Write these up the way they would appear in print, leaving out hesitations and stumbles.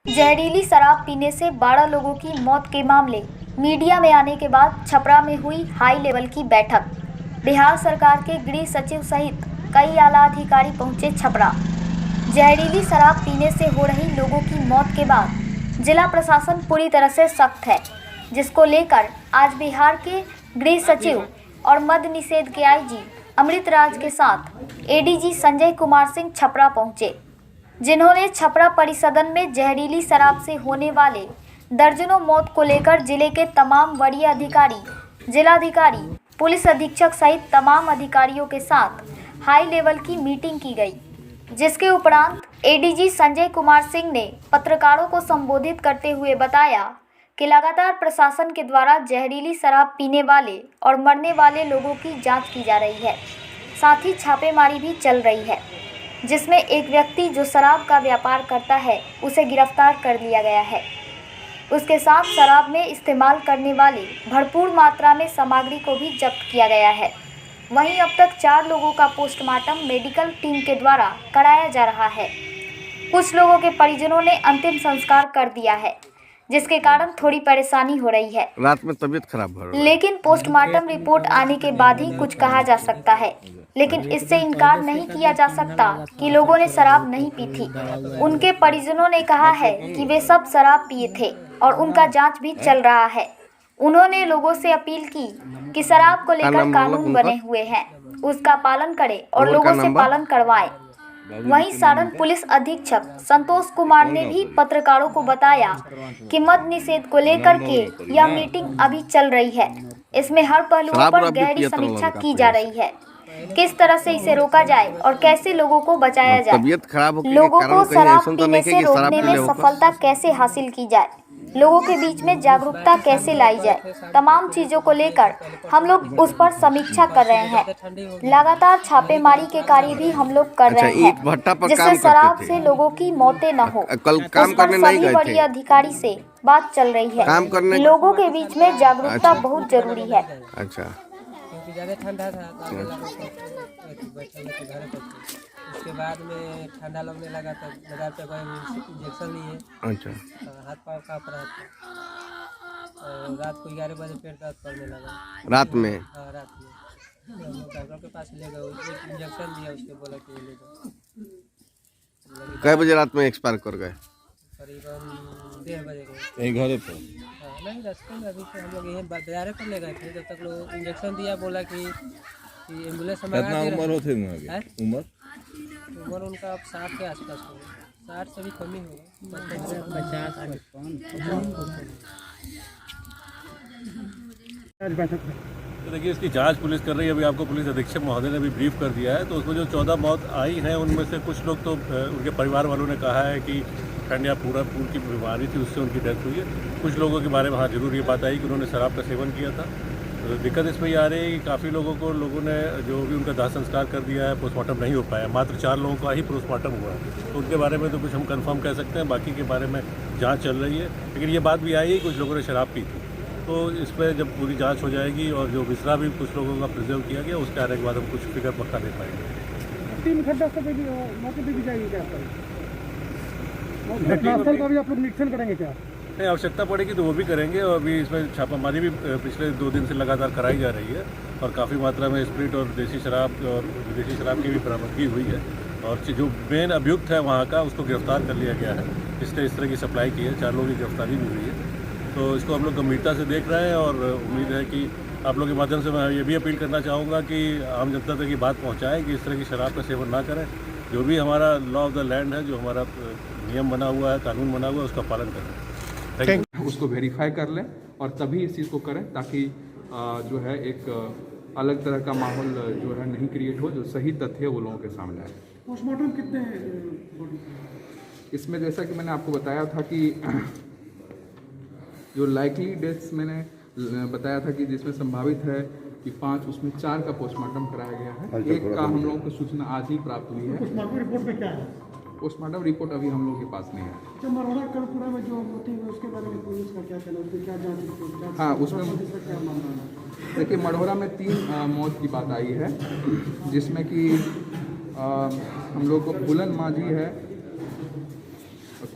जहरीली शराब पीने से 12 लोगों की मौत के मामले मीडिया में आने के बाद छपरा में हुई हाई लेवल की बैठक। बिहार सरकार के गृह सचिव सहित कई आला अधिकारी पहुंचे छपरा। जहरीली शराब पीने से हो रही लोगों की मौत के बाद जिला प्रशासन पूरी तरह से सख्त है, जिसको लेकर आज बिहार के गृह सचिव और मद्य निषेध के आईजी अमृत राज के साथ एडीजी संजय कुमार सिंह छपरा पहुंचे, जिन्होंने छपरा परिसदन में जहरीली शराब से होने वाले दर्जनों मौत को लेकर जिले के तमाम वरीय अधिकारी, जिलाधिकारी, पुलिस अधीक्षक सहित तमाम अधिकारियों के साथ हाई लेवल की मीटिंग की गई, जिसके उपरांत एडीजी संजय कुमार सिंह ने पत्रकारों को संबोधित करते हुए बताया कि लगातार प्रशासन के द्वारा जहरीली शराब पीने वाले और मरने वाले लोगों की जांच की जा रही है। साथ ही छापेमारी भी चल रही है, जिसमें एक व्यक्ति जो शराब का व्यापार करता है उसे गिरफ्तार कर लिया गया है। उसके साथ शराब में इस्तेमाल करने वाली भरपूर मात्रा में सामग्री को भी जब्त किया गया है। वहीं अब तक 4 लोगों का पोस्टमार्टम मेडिकल टीम के द्वारा कराया जा रहा है। कुछ लोगों के परिजनों ने अंतिम संस्कार कर दिया है, जिसके कारण थोड़ी परेशानी हो रही है। रात में तबीयत खराब हो रही है, लेकिन पोस्टमार्टम रिपोर्ट आने के बाद ही कुछ कहा जा सकता है। लेकिन इससे इनकार नहीं किया जा सकता कि लोगों ने शराब नहीं पी थी। उनके परिजनों ने कहा है कि वे सब शराब पिए थे और उनका जांच भी चल रहा है। उन्होंने लोगों से अपील की कि शराब को लेकर कानून बने हुए हैं, उसका पालन करें और लोगों से पालन करवाएं। वहीं सारण पुलिस अधीक्षक संतोष कुमार ने भी पत्रकारों को बताया कि मद्य निषेध को लेकर के यह मीटिंग अभी चल रही है। इसमें हर पहलुओं पर गहरी समीक्षा की जा रही है, किस तरह से इसे रोका जाए और कैसे लोगों को बचाया जाए, लोगों को शराब पीने से रोकने में सफलता कैसे हासिल की जाए, लोगों के बीच में जागरूकता कैसे लाई जाए, तमाम चीजों को लेकर हम लोग उस पर समीक्षा कर रहे हैं। लगातार छापेमारी के कार्य भी हम लोग कर रहे हैं, जिससे शराब से लोगों की मौतें न हो। उस पर सभी बड़ी अधिकारी से बात चल रही है। लोगों के बीच में जागरूकता बहुत जरूरी है। अच्छा, ज़्यादा ठंडा था उसके बाद में ठंडा लगने लगा तो लगा पे इंजेक्शन लिए। अच्छा, हाथ पाँव काँप रहा था। रात को 11 बजे पेट दर्द करने लगा। रात में? हाँ, रात में डॉक्टर के पास ले गए, इंजेक्शन दिया, उसके बोला कि ले जाओ। कई बजे रात में एक्सपायर कर गए? करीबन 1:30 बजे गए। यही घरे पर? नहीं, रास्ते में अभी से हम लोग यहीं बाजार पर ले गए थे। जब तक लोग इंजेक्शन दिया, बोला कि एम्बुलेंस मंगा दे रहे हैं। कितना उम्र होते? उम्र उनका अब 60 के आसपास होगा, 60 से भी कम ही होगा, 50। तो देखिए, इसकी जांच पुलिस कर रही है। अभी आपको पुलिस अधीक्षक महोदय ने भी ब्रीफ कर दिया है। तो उसमें जो 14 मौत आई हैं, उनमें से कुछ लोग तो उनके परिवार वालों ने कहा है कि ठंड या पूरा की बीमारी थी, उससे उनकी डेथ हुई है। कुछ लोगों के बारे में हाँ जरूर ये बात आई कि उन्होंने शराब का सेवन किया था। तो दिक्कत इसमें ये आ रही है कि काफ़ी लोगों ने जो भी उनका दाह संस्कार कर दिया है, पोस्टमार्टम नहीं हो पाया। मात्र 4 लोगों का ही पोस्टमार्टम हुआ है। तो उनके बारे में तो कुछ हम कंफर्म कह सकते हैं, बाकी के बारे में जांच चल रही है। लेकिन ये बात भी आई है कुछ लोगों ने शराब पी थी। तो इस पर जब पूरी जांच हो जाएगी और जो विसरा भी कुछ लोगों का प्रिजर्व किया गया, उसके आने के बाद हम कुछ फिगर पक्का दे पाएंगे। 3 घंटा से मौके पे भी जाएगी क्या? स्थल का भी आप लोग निरीक्षण करेंगे क्या? नहीं, आवश्यकता पड़ेगी तो वो भी करेंगे। और अभी इसमें छापामारी भी पिछले 2 दिन से लगातार कराई जा रही है और काफ़ी मात्रा में स्प्रिट और देसी शराब और विदेशी शराब की भी बरामदगी हुई है। और जो मेन अभियुक्त है वहाँ का, उसको गिरफ्तार कर लिया गया है। इसने इस तरह की सप्लाई की है, 4 लोगों की गिरफ्तारी भी हुई है। तो इसको हम लोग गंभीरता से देख रहे हैं और उम्मीद है कि आप लोगों के माध्यम से मैं ये भी अपील करना चाहूँगा कि आम जनता तक ये बात पहुँचाएँ कि इस तरह की शराब का सेवन ना करें। जो भी हमारा लॉ ऑफ द लैंड है, जो हमारा नियम बना हुआ है, कानून बना हुआ है, उसका पालन करें। उसको वेरीफाई कर लें और तभी इस चीज़ को करें, ताकि जो है एक अलग तरह का माहौल जो है नहीं क्रिएट हो। जो सही तथ्य वो लोगों के सामने आए। पोस्टमार्टम कितने हैं इसमें? जैसा कि मैंने आपको बताया था कि जो लाइकली डेथ्स मैंने बताया था कि जिसमें संभावित है कि 5, उसमें 4 का पोस्टमार्टम कराया गया है। एक का हम लोगों को सूचना आज ही प्राप्त हुई है। पोस्टमार्टम रिपोर्ट में क्या है? पोस्टमार्टम रिपोर्ट अभी हम लोगों के पास नहीं है। तो मरोड़ा कर्पूरा में जो होती है उसके बारे में पुलिस का क्या कहना है, उसकी क्या जांच? हाँ, उसमें क्या मामला है? देखिए, मढ़ौरा में 3 मौत की बात आई है, जिसमें कि हम लोग को बुलन माझी है,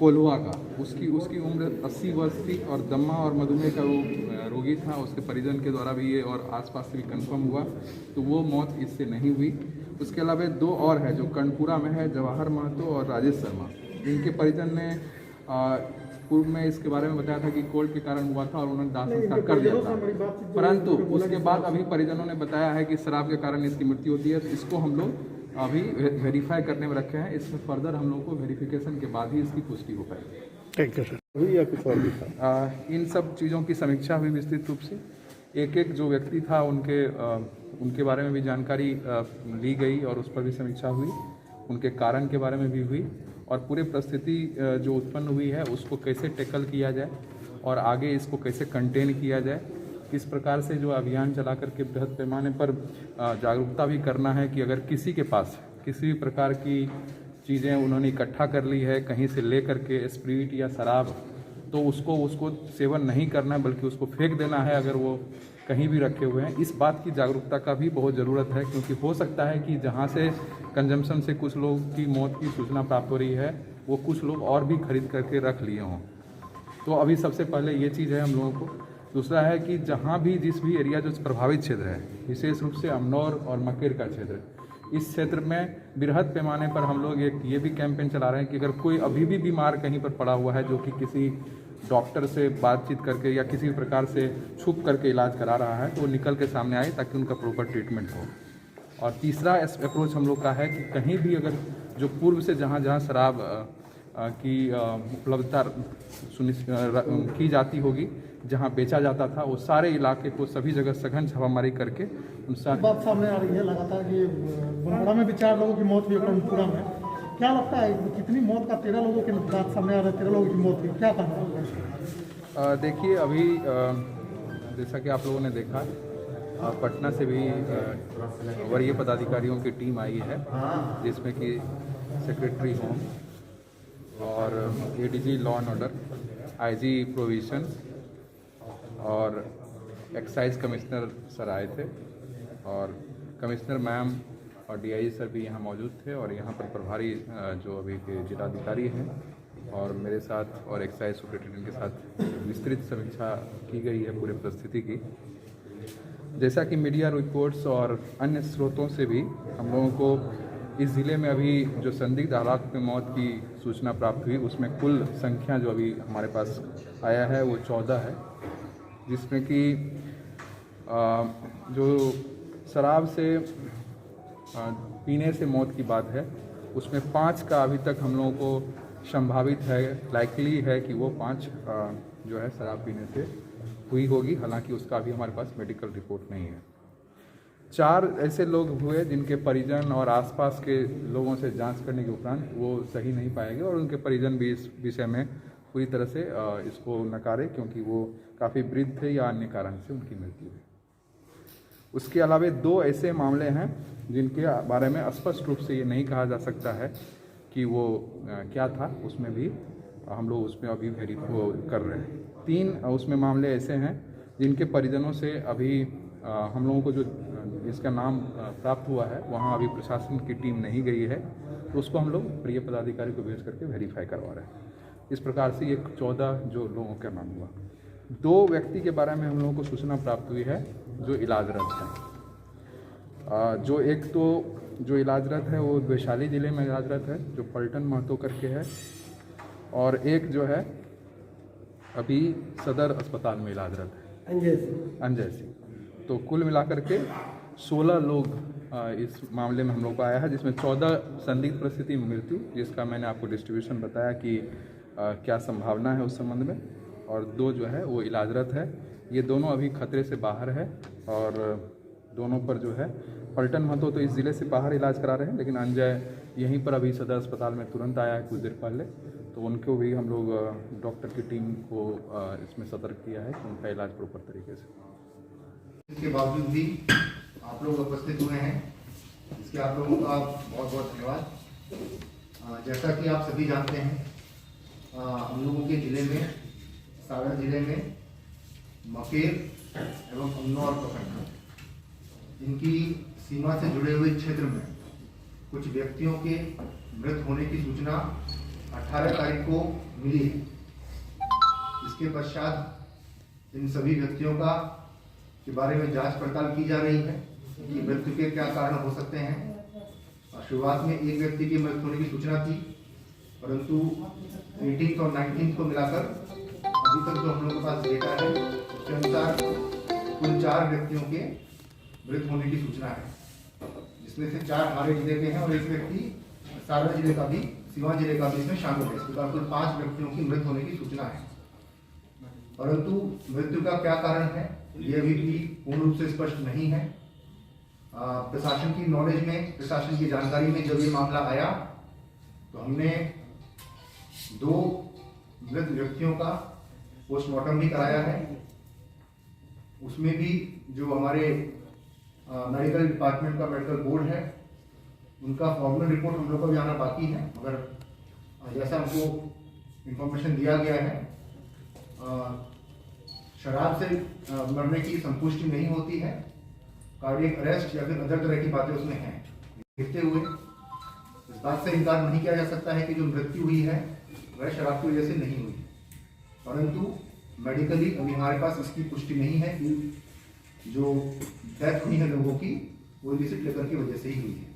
कोल्हुआ का, उसकी उम्र 80 वर्ष थी और दमा और मधुमेह का वो रोगी था। उसके परिजन के द्वारा भी ये और आसपास से भी कंफर्म हुआ, तो वो मौत इससे नहीं हुई। उसके अलावा 2 और है जो कर्णपुरा में है, जवाहर महतो और राजेश शर्मा। इनके परिजन ने पूर्व में इसके बारे में बताया था कि कोल्ड के कारण हुआ था और उन्होंने दाह संस्कार कर दिया था, परंतु उसके बाद अभी परिजनों ने बताया है कि शराब के कारण इसकी मृत्यु होती है। तो इसको हम लोग अभी वेरीफाई करने में रखे हैं। इसमें फर्दर हम लोग को वेरिफिकेशन के बाद ही इसकी पुष्टि हो पाएगी। ठीक है सर। या कुछ और भी था? इन सब चीज़ों की समीक्षा हुई विस्तृत रूप से। एक जो व्यक्ति था उनके बारे में भी जानकारी ली गई और उस पर भी समीक्षा हुई, उनके कारण के बारे में भी हुई और पूरे परिस्थिति जो उत्पन्न हुई है उसको कैसे टैकल किया जाए और आगे इसको कैसे कंटेन किया जाए, किस प्रकार से जो अभियान चला करके बृहद पैमाने पर जागरूकता भी करना है कि अगर किसी के पास किसी भी प्रकार की चीज़ें उन्होंने इकट्ठा कर ली है कहीं से ले करके स्प्रिट या शराब, तो उसको सेवन नहीं करना है बल्कि उसको फेंक देना है अगर वो कहीं भी रखे हुए हैं। इस बात की जागरूकता का भी बहुत ज़रूरत है, क्योंकि हो सकता है कि जहाँ से कंजम्पशन से कुछ लोग की मौत की सूचना प्राप्त हो रही है वो कुछ लोग और भी खरीद करके रख लिए हों। तो अभी सबसे पहले ये चीज़ है हम लोगों को। दूसरा है कि जहाँ भी जिस भी एरिया जो प्रभावित क्षेत्र है, विशेष रूप से अमनौर और मकेर का क्षेत्र, इस क्षेत्र में बृहद पैमाने पर हम लोग एक ये भी कैंपेन चला रहे हैं कि अगर कोई अभी भी बीमार कहीं पर पड़ा हुआ है जो कि किसी डॉक्टर से बातचीत करके या किसी भी प्रकार से छुप करके इलाज करा रहा है, तो वो निकल के सामने आए ताकि उनका प्रॉपर ट्रीटमेंट हो। और तीसरा अप्रोच हम लोग का है कि कहीं भी अगर जो पूर्व से जहाँ जहाँ शराब की उपलब्धता की जाती होगी, जहाँ बेचा जाता था, वो सारे इलाके को सभी जगह सघन छापामारी करके उन सारे बात सामने आ रही है लगातार कि बनवाड़ा में भी 4 लोगों की मौत हुई है कर्णपुरा में। क्या लगता है कितनी मौत का 13 लोगों की बात सामने आ रहा है, 13 लोगों की मौत हुई, क्या कहना है? देखिए अभी जैसा कि आप लोगों ने देखा, पटना से भी वरीय पदाधिकारियों की टीम आई है, जिसमें कि सेक्रेटरी होम और ADG law and order, IG provision और एक्साइज कमिश्नर सर आए थे और कमिश्नर मैम और डीआईजी सर भी यहाँ मौजूद थे और यहाँ पर प्रभारी जो अभी के जिलाधिकारी हैं और मेरे साथ और एक्साइज सुपरिटेंडेंट के साथ विस्तृत समीक्षा की गई है पूरे परिस्थिति की। जैसा कि मीडिया रिपोर्ट्स और अन्य स्रोतों से भी हम लोगों को इस ज़िले में अभी जो संदिग्ध हालात में मौत की सूचना प्राप्त हुई, उसमें कुल संख्या जो अभी हमारे पास आया है वो 14 है, जिसमें कि जो शराब से पीने से मौत की बात है उसमें 5 का अभी तक हम लोगों को संभावित है, लाइकली है कि वो 5 जो है शराब पीने से हुई होगी, हालांकि उसका अभी हमारे पास मेडिकल रिपोर्ट नहीं है। 4 ऐसे लोग हुए जिनके परिजन और आसपास के लोगों से जांच करने के उपरांत वो सही नहीं पाए गए और उनके परिजन भी इस विषय में पूरी तरह से इसको नकारे, क्योंकि वो काफ़ी वृद्ध थे या अन्य कारण से उनकी मृत्यु हुई। उसके अलावा 2 ऐसे मामले हैं जिनके बारे में स्पष्ट रूप से ये नहीं कहा जा सकता है कि वो क्या था, उसमें भी हम लोग उसमें अभी वेरीफाई कर रहे हैं। 3 उसमें मामले ऐसे हैं जिनके परिजनों से अभी हम लोगों को जो इसका नाम प्राप्त हुआ है वहाँ अभी प्रशासन की टीम नहीं गई है, तो उसको हम लोग प्रिय पदाधिकारी को भेज करके वेरीफाई करवा रहे हैं। इस प्रकार से ये 14 जो लोगों का नाम हुआ। 2 व्यक्ति के बारे में हम लोगों को सूचना प्राप्त हुई है जो इलाजरत हैं। जो एक तो जो इलाजरत है वो वैशाली ज़िले में इलाजरत है, जो पलटन महतो करके है, और एक जो है अभी सदर अस्पताल में इलाजरत है, अंजय सिंह। तो कुल मिलाकर के 16 लोग इस मामले में हम लोग को आया है, जिसमें 14 संदिग्ध परिस्थिति में मृत्यु, जिसका मैंने आपको डिस्ट्रीब्यूशन बताया कि क्या संभावना है उस संबंध में, और 2 जो है वो इलाजरत है। ये दोनों अभी खतरे से बाहर है और दोनों पर जो है पलटन महतो तो इस ज़िले से बाहर इलाज करा रहे हैं, लेकिन अंजय यहीं पर अभी सदर अस्पताल में तुरंत आया है कुछ देर पहले, तो उनको भी हम लोग डॉक्टर की टीम को इसमें सतर्क किया है कि उनका इलाज प्रॉपर तरीके से। इसके बावजूद भी आप लोग उपस्थित हुए हैं, इसके आप लोगों का बहुत बहुत धन्यवाद। जैसा कि आप सभी जानते हैं, हम लोगों के ज़िले में, सारण ज़िले में मकेर एवं अमनौर प्रखंड, इनकी सीमा से जुड़े हुए क्षेत्र में कुछ व्यक्तियों के मृत होने की सूचना 18 तारीख को मिली है। इसके पश्चात इन सभी व्यक्तियों के बारे में जांच पड़ताल की जा रही है कि मृत्यु के क्या कारण हो सकते हैं। शुरुआत में एक व्यक्ति की मृत्यु होने की सूचना थी, परंतु 18 और 19 को मिलाकर अभी तक जो हम लोगों के पास डेटा है उसके अनुसार कुल 4 व्यक्तियों के मृत होने की सूचना है, जिसमें से 4 हमारे जिले के हैं और एक व्यक्ति सारण जिले का भी, सीवान जिले का भी इसमें शामिल है। इस प्रकार कुल 5 व्यक्तियों की मृत होने की सूचना है, परंतु मृत्यु का क्या कारण है ये अभी भी पूर्ण रूप से स्पष्ट नहीं है। प्रशासन की नॉलेज में, प्रशासन की जानकारी में जब ये मामला आया तो हमने 2 मृत व्यक्तियों का पोस्टमार्टम भी कराया है। उसमें भी जो हमारे मेडिकल डिपार्टमेंट का मेडिकल बोर्ड है उनका फॉर्मल रिपोर्ट हम लोग को भी आना बाकी है, मगर जैसा हमको इंफॉर्मेशन दिया गया है शराब से मरने की संपुष्टि नहीं होती है, कार्डियक अरेस्ट या फिर अदर तरह की बातें उसमें हैं। देखते हुए इस बात से इनकार नहीं किया जा सकता है कि जो मृत्यु हुई है वह शराब की वजह से नहीं हुई, परंतु मेडिकली अभी हमारे पास इसकी पुष्टि नहीं है कि जो डेथ हुई है लोगों की वो इलिसिट लेकर की वजह से ही हुई है।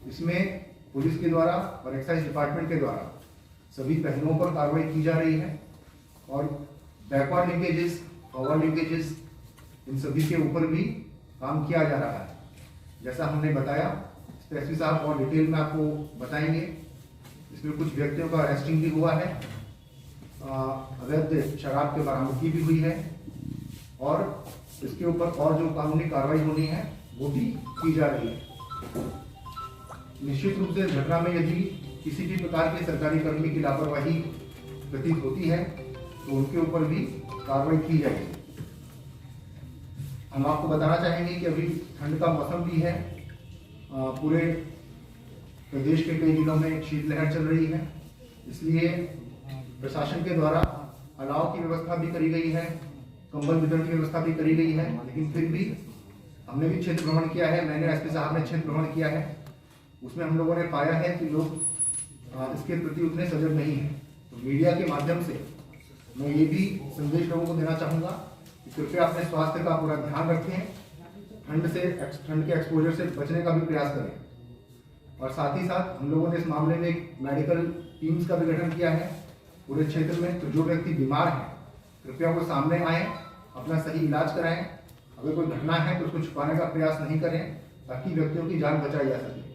इसमें पुलिस के द्वारा और एक्साइज डिपार्टमेंट के द्वारा सभी पहलुओं पर कार्रवाई की जा रही है और बैकवर्ड लिंकेजेस, फॉरवर्ड लिंकेजेस, इन सभी के ऊपर भी काम किया जा रहा है। जैसा हमने बताया, एसपी साहब और डिटेल में आपको बताएंगे। इसमें कुछ व्यक्तियों का अरेस्टिंग भी हुआ है, अवैध शराब के बरामदगी भी हुई है और इसके ऊपर और जो कानूनी कार्रवाई होनी है वो भी की जा रही है। निश्चित रूप से इस घटना में यदि किसी भी प्रकार के सरकारी कर्मी की लापरवाही प्रतीत होती है तो उनके ऊपर भी कार्रवाई की जाएगी। हम आपको बताना चाहेंगे कि अभी ठंड का मौसम भी है, पूरे प्रदेश के कई जिलों में शीतलहर चल रही है, इसलिए प्रशासन के द्वारा अलाव की व्यवस्था भी करी गई है, कंबल वितरण की व्यवस्था भी करी गई है। लेकिन फिर भी हमने भी क्षेत्र भ्रमण किया है, मैंने एसपी साहब ने क्षेत्र भ्रमण किया है, उसमें हम लोगों ने पाया है कि लोग इसके प्रति उतने सजग नहीं हैं। तो मीडिया के माध्यम से मैं ये भी संदेश लोगों को देना चाहूँगा कि कृपया अपने स्वास्थ्य का पूरा ध्यान रखें, ठंड के एक्सपोजर से बचने का भी प्रयास करें। और साथ ही साथ हम लोगों ने इस मामले में एक मेडिकल टीम्स का भी गठन किया है पूरे क्षेत्र में। तो जो व्यक्ति बीमार हैं कृपया वो सामने आएँ, अपना सही इलाज कराएं। अगर कोई घटना है तो उसको छुपाने का प्रयास नहीं करें ताकि व्यक्तियों की जान बचाई जा सके।